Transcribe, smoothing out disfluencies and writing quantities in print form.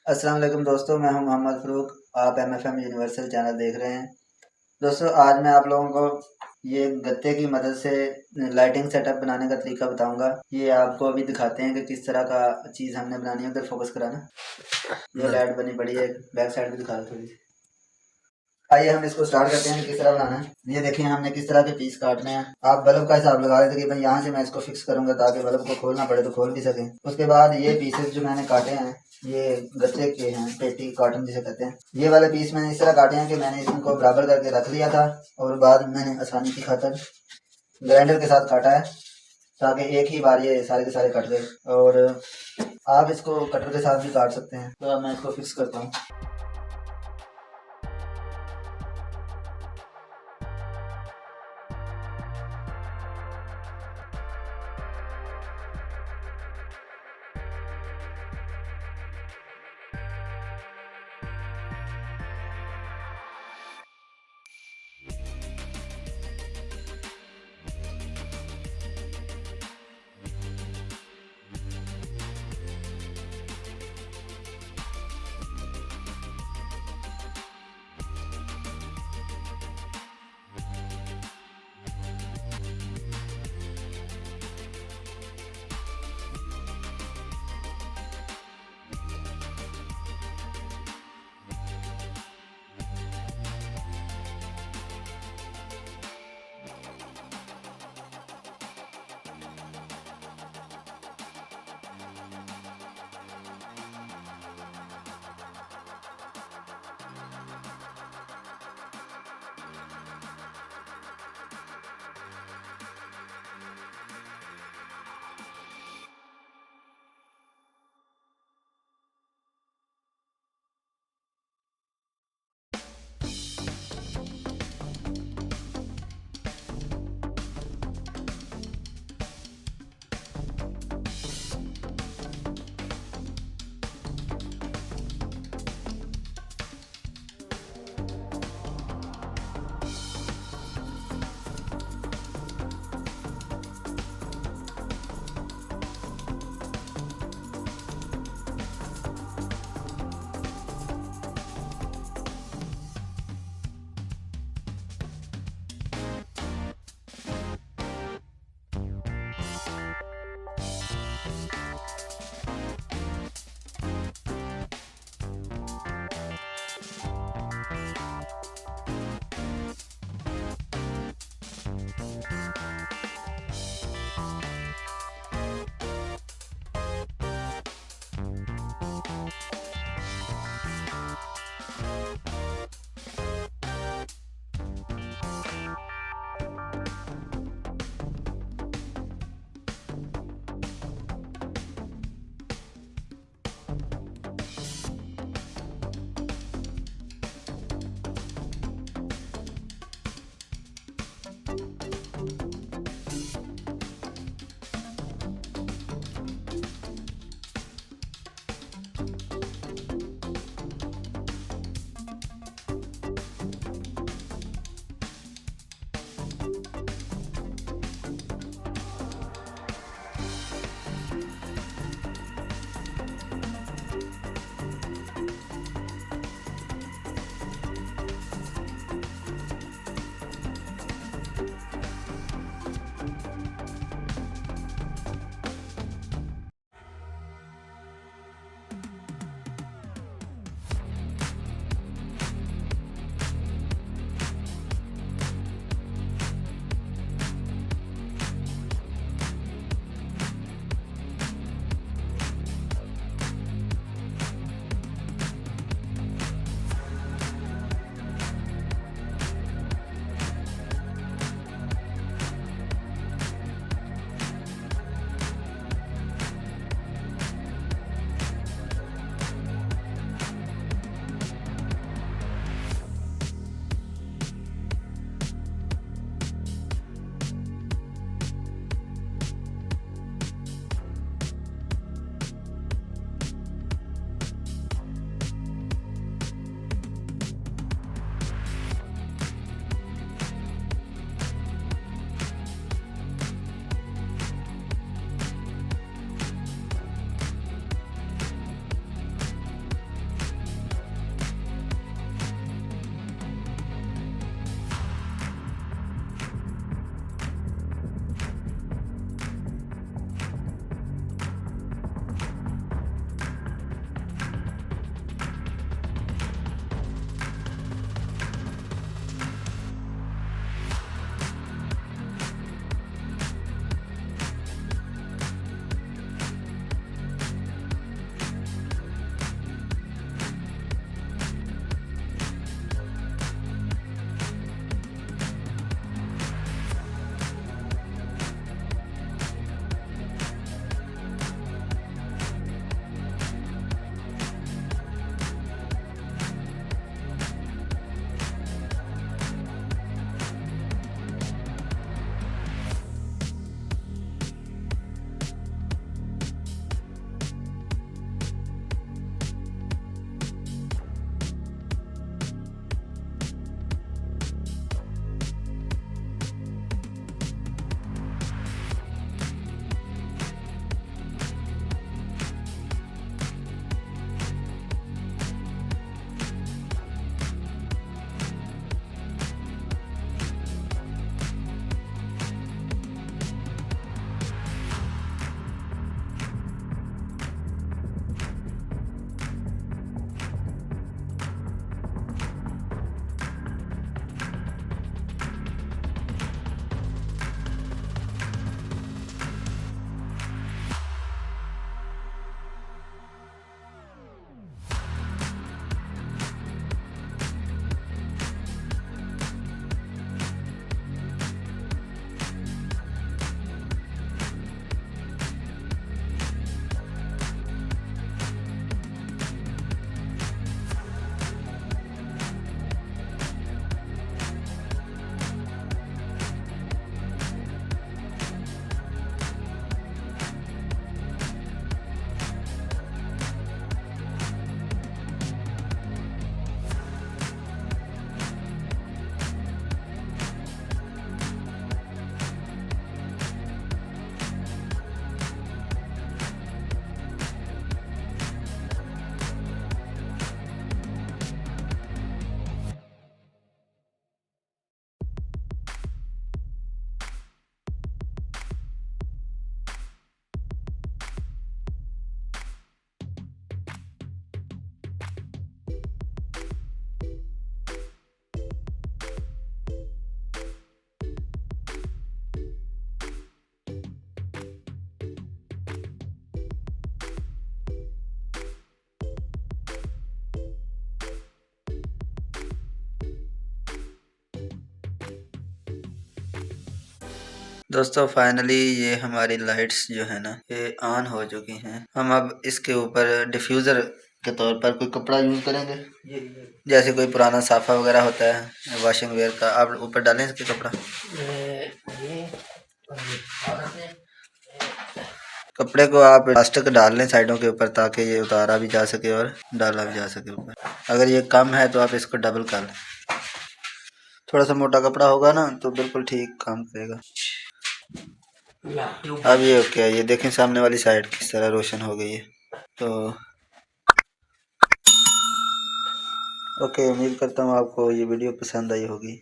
अस्सलाम वालेकुम दोस्तों, मैं हूं मोहम्मद फ़रूक। आप एमएफएम यूनिवर्सल चैनल देख रहे हैं। दोस्तों, आज मैं आप लोगों को ये गत्ते की मदद से लाइटिंग सेटअप बनाने का तरीका बताऊंगा। ये आपको अभी दिखाते हैं कि किस तरह का चीज़ हमने बनानी है। उधर फोकस कराना। ये लाइट बनी पड़ी है, बैक साइड भी दिखा दो थोड़ी सी। आइए हम इसको स्टार्ट करते हैं कि किस तरह बनाना है। ये देखिए, हमने किस तरह के पीस काटने हैं। आप बल्ब का हिसाब लगा लेते कि भाई यहाँ से मैं इसको फिक्स करूंगा ताकि बल्ब को खोलना पड़े तो खोल भी सकें। उसके बाद ये पीसेस जो मैंने काटे हैं, ये गत्ते के हैं, पेटी कॉटन जिसे कहते हैं। ये वाले पीस मैंने इस तरह काटे हैं कि मैंने इनको बराबर करके रख लिया था और बाद में मैंने आसानी की खातर ग्राइंडर के साथ काटा है ताकि एक ही बार ये सारे के सारे कट गए। और आप इसको कटर के साथ भी काट सकते हैं। तो अब मैं इसको फिक्स करता हूँ। दोस्तों फाइनली ये हमारी लाइट्स जो है ना ये ऑन हो चुकी हैं। हम अब इसके ऊपर डिफ्यूज़र के तौर पर कोई कपड़ा यूज़ करेंगे, जैसे कोई पुराना साफ़ा वगैरह होता है वॉशिंग वेयर का, आप ऊपर डालें इसके कपड़ा। कपड़े को आप प्लास्टिक डाल लें साइडों के ऊपर ताकि ये उतारा भी जा सके और डाला भी जा सके ऊपर। अगर ये कम है तो आप इसको डबल कर लें। थोड़ा सा मोटा कपड़ा होगा ना तो बिल्कुल ठीक काम करेगा। अब ये ओके है, ये देखें सामने वाली साइड किस तरह रोशन हो गई है। तो ओके, उम्मीद करता हूँ आपको ये वीडियो पसंद आई होगी।